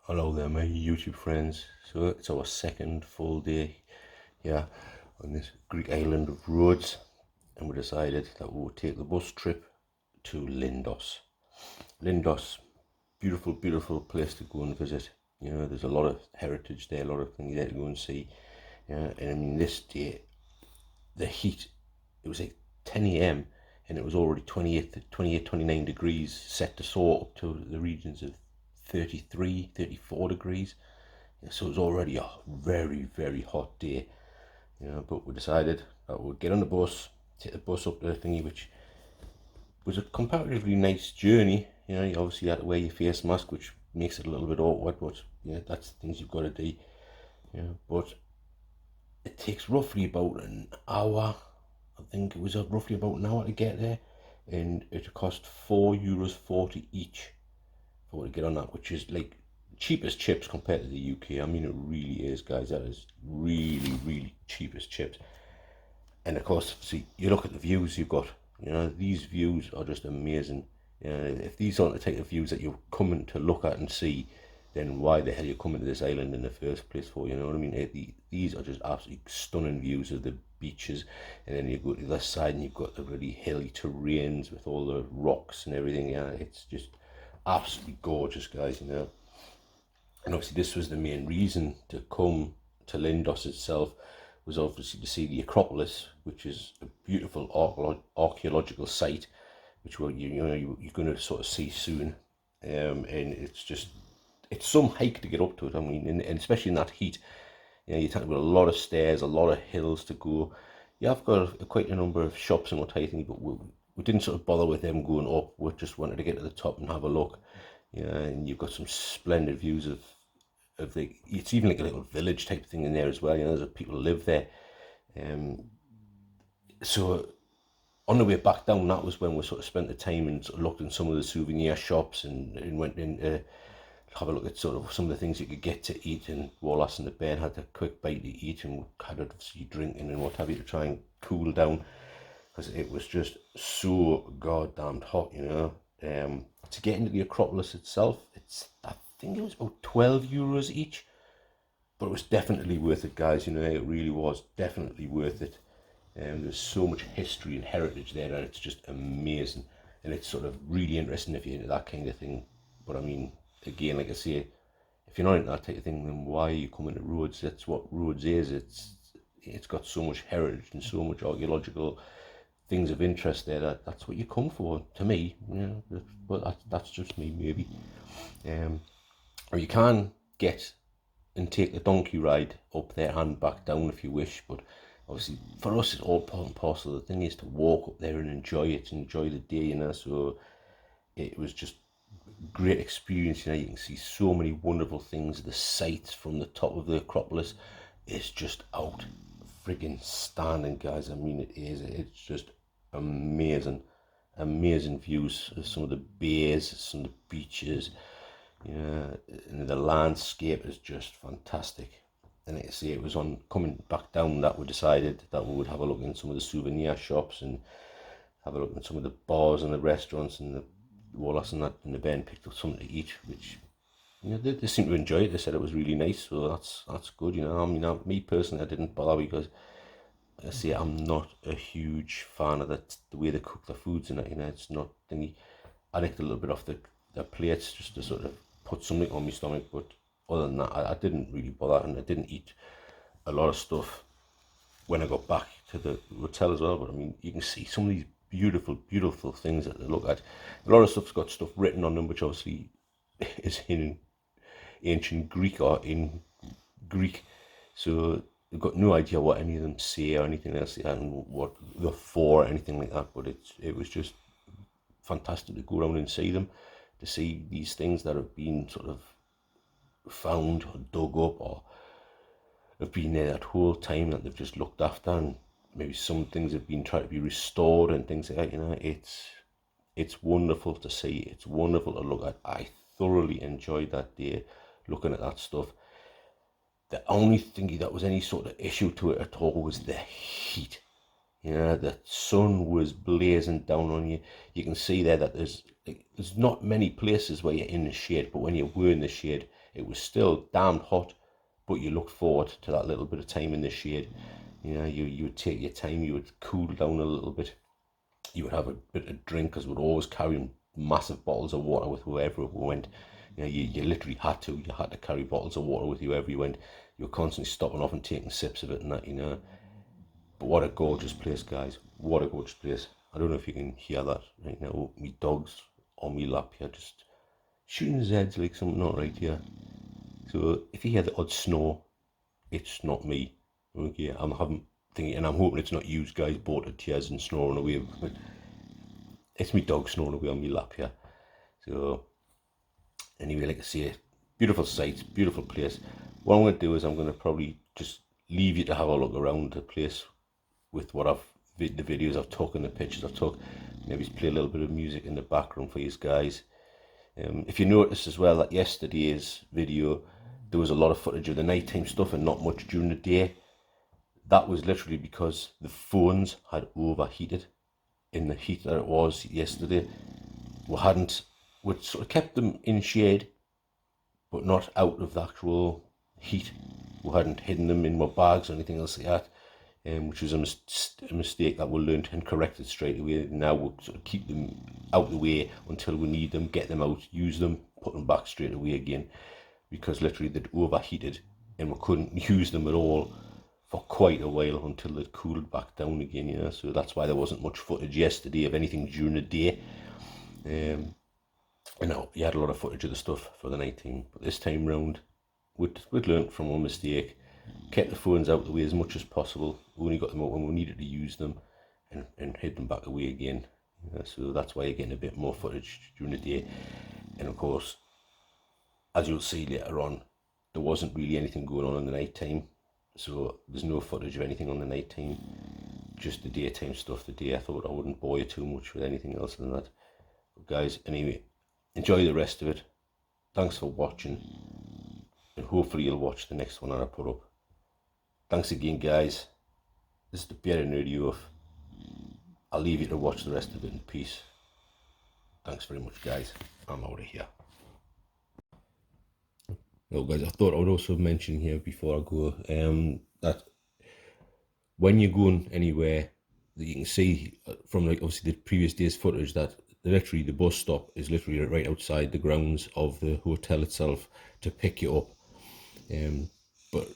Hello there, my YouTube friends. So it's our second full day here on this Greek island of Rhodes, and we decided that we would take the bus trip to Lindos. Lindos, beautiful, beautiful place to go and visit. You know, there's a lot of heritage there, a lot of things there to go and see. Yeah, and I mean, this day, the heat, it was like 10 a.m. and it was already 29 degrees, set to soar up to the regions of 33, 34 degrees. So it was already a very, very hot day, but we decided that we'd get on the bus, take the bus up to the thingy, which was a comparatively nice journey. You obviously had to wear your face mask, which makes it a little bit awkward, but that's the things you've got to do. But it takes roughly about an hour. I think it was roughly about an hour to get there, and it cost €4.40 each for to get on that, which is like cheap as chips compared to the UK. I mean, it really is, guys. That is really, really cheap as chips. And of course, see, you look at the views you've got. These views are just amazing. If these aren't the type of views that you're coming to look at and see, then why the hell are you coming to this island in the first place for? You know what I mean? These are just absolutely stunning views of the beaches, and then you go to the other side and you've got the really hilly terrains with all the rocks and everything. Yeah, it's just absolutely gorgeous, guys. And obviously this was the main reason to come to Lindos itself, was obviously to see the Acropolis, which is a beautiful archaeological site, which you're going to sort of see soon. And it's some hike to get up to it. I mean, and especially in that heat, you're talking about a lot of stairs, a lot of hills to go. Yeah, I've got quite a number of shops and what type of thing, but we didn't sort of bother with them going up. We just wanted to get to the top and have a look. And you've got some splendid views of it's even like a little village type thing in there as well. There's people live there. So on the way back down, that was when we sort of spent the time and sort of looked in some of the souvenir shops and went in to have a look at sort of some of the things you could get to eat. And Wallace and the bed had a quick bite to eat, and had obviously drinking and what have you to try and cool down, because it was just so goddamn hot. To get into the Acropolis itself, I think it was about €12 each, but it was definitely worth it, guys. It really was definitely worth it. There's so much history and heritage there, and it's just amazing, and it's sort of really interesting if you're into that kind of thing. But I mean, again, like I say, if you're not into that type of thing, then why are you coming to Rhodes? That's what Rhodes is. It's got so much heritage and so much archaeological things of interest there, that's what you come for, to me. But that's just me, maybe. Or you can get and take the donkey ride up there and back down if you wish, but obviously for us it's all part and parcel. The thing is to walk up there and enjoy it, enjoy the day. So it was just great experience. You can see so many wonderful things. The sights from the top of the Acropolis is just out friggin' standing, guys. I mean, it's just amazing views of some of the bays, some of the beaches. And the landscape is just fantastic. And like I say, it was on coming back down that we decided that we would have a look in some of the souvenir shops and have a look in some of the bars and the restaurants, and the Wallace and the Ben picked up something to eat, which they seemed to enjoy it. They said it was really nice, so that's good. I mean, me personally, I didn't bother, because I say I'm not a huge fan of the way they cook the foods, and it's not thingy. I nicked a little bit off the plates just to sort of put something on my stomach, but other than that, I didn't really bother, and I didn't eat a lot of stuff when I got back to the hotel as well. But I mean, you can see some of these beautiful, beautiful things that they look at. A lot of stuff's got stuff written on them, which obviously is in ancient Greek or in Greek, so we've got no idea what any of them say or anything else, and what they're for or anything like that. But it was just fantastic to go around and see them, to see these things that have been sort of found or dug up, or have been there that whole time, that they've just looked after, and maybe some things have been tried to be restored and things like that. It's wonderful to see. It's wonderful to look at. I thoroughly enjoyed that day looking at that stuff. The only thing that was any sort of issue to it at all was the heat. The sun was blazing down on you. You can see there that there's not many places where you're in the shade, but when you were in the shade, it was still damned hot, but you looked forward to that little bit of time in the shade. You know, you would take your time, you would cool down a little bit, you would have a bit of drink, because we'd always carry massive bottles of water with wherever we went. You know, you literally had to. You had to carry bottles of water with you wherever you went. You were constantly stopping off and taking sips of it and that, you know. But what a gorgeous place, guys. What a gorgeous place. I don't know if you can hear that right now. Me dog's on me lap here, just shooting his heads like something not right here. So if you hear the odd snore, it's not me. Okay, I'm thinking, and I'm hoping it's not you guys bored to tears and snoring away. But it's me dog snoring away on me lap here. So anyway, like I say, beautiful sight, beautiful place. What I'm going to do is I'm going to probably just leave you to have a look around the place with what the videos I've took and the pictures I've took. Maybe play a little bit of music in the background for you guys. If you notice as well that yesterday's video, there was a lot of footage of the nighttime stuff and not much during the day. That was literally because the phones had overheated in the heat that it was yesterday. We'd sort of kept them in shade, but not out of the actual heat. We hadn't hidden them in our bags or anything else like that, which was a mistake that we learned and corrected straight away. Now we'll sort of keep them out of the way until we need them, get them out, use them, put them back straight away again, because literally they'd overheated and we couldn't use them at all for quite a while until they'd cooled back down again, you know. So that's why there wasn't much footage yesterday of anything during the day. And now you had a lot of footage of the stuff for the night time, but this time round we'd learnt from our mistake, kept the phones out of the way as much as possible. We only got them out when we needed to use them, and hid them back away again. So that's why you're getting a bit more footage during the day. And of course, as you'll see later on, there wasn't really anything going on in the night time, so there's no footage of anything on the night time, just the daytime stuff. The day I thought I wouldn't bore you too much with anything else than that. But guys, anyway, enjoy the rest of it. Thanks for watching, and hopefully you'll watch the next one that I put up. Thanks again, guys. This is the Bear and Nerdy Oaf. I'll leave you to watch the rest of it in peace. Thanks very much, guys. I'm out of here. Well, guys, I thought I would also mention here before I go that when you're going anywhere, that you can see from, like, obviously the previous day's footage, that literally the bus stop is literally right outside the grounds of the hotel itself to pick you up. But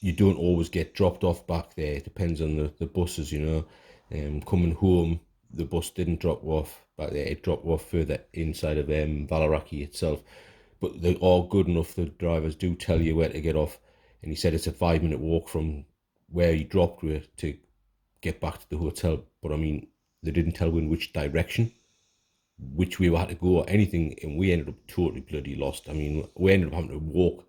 you don't always get dropped off back there. It depends on the buses, you know. Coming home, the bus didn't drop off back there. It dropped off further inside of Valaraki itself. But they are good enough, the drivers do tell you where to get off. And he said it's a 5-minute walk from where he dropped you to get back to the hotel. But I mean, they didn't tell you in which direction, which way we had to go or anything. And we ended up totally bloody lost. I mean, we ended up having to walk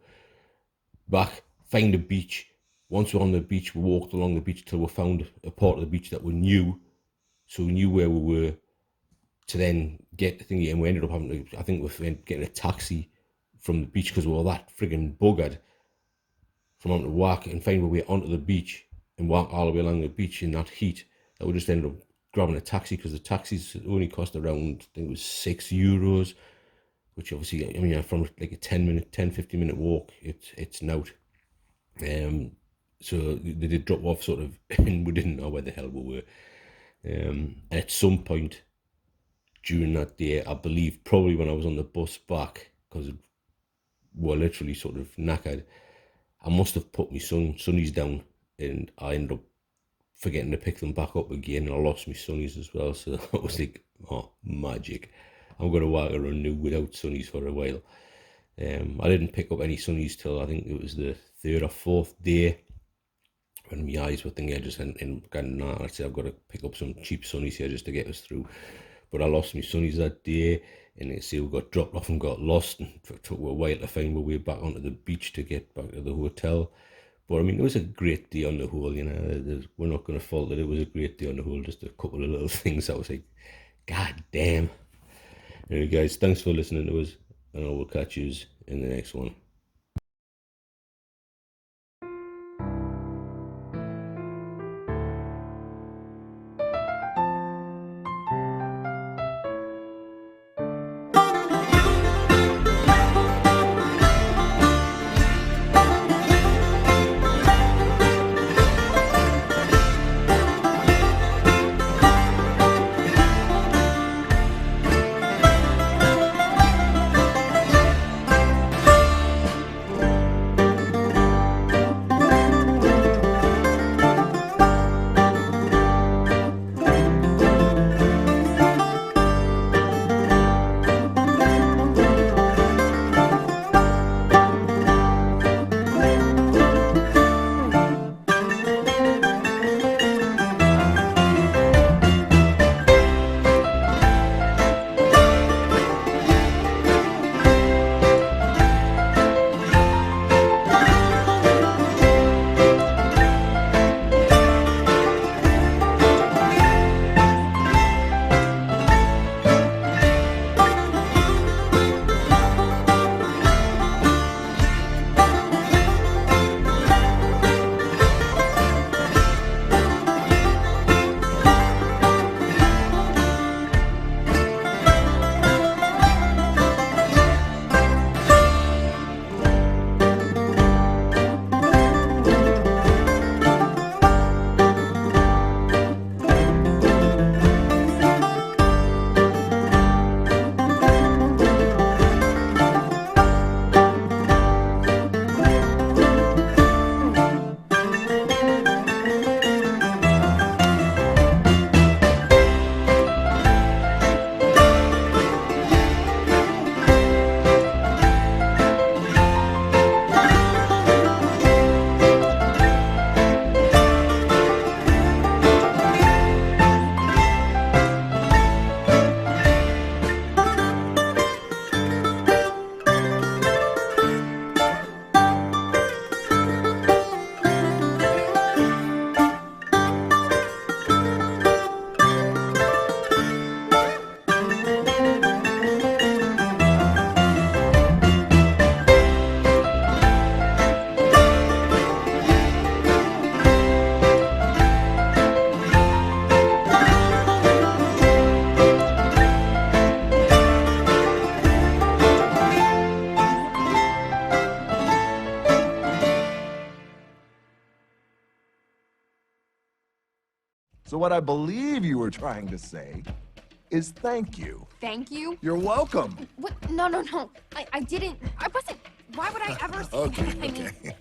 back, find a beach. Once we were on the beach, we walked along the beach till we found a part of the beach that we knew. So we knew where we were to then get the thingy. And we ended up having to, I think we were getting a taxi from the beach because we were that friggin' buggered from having to walk and find our way onto the beach and walk all the way along the beach in that heat, that we just ended up grabbing a taxi, because the taxis only cost around, I think it was €6, which obviously, I mean, from like a 10-15 minute walk, it's out. So they did drop off sort of, and we didn't know where the hell we were. And at some point during that day, I believe probably when I was on the bus back, because we were literally sort of knackered, I must have put my sunnies down, and I ended up forgetting to pick them back up again, and I lost my sunnies as well. So I was like, oh, magic. I'm going to walk around now without sunnies for a while. I didn't pick up any sunnies till I think it was the 3rd or 4th day, when my eyes were thinking, I just I said, I've got to pick up some cheap sunnies here just to get us through. But I lost my sunnies that day, and they say we got dropped off and got lost, and it took a while to find our way back onto the beach to get back to the hotel. But I mean, it was a great day on the whole, you know. We're not going to fault it. It was a great day on the whole. Just a couple of little things that was like, God damn. Anyway, guys, thanks for listening to us, and I will catch you in the next one. So what I believe you were trying to say is thank you. Thank you? You're welcome. What? No. I didn't. I wasn't. Why would I ever say Okay, that? I mean, okay.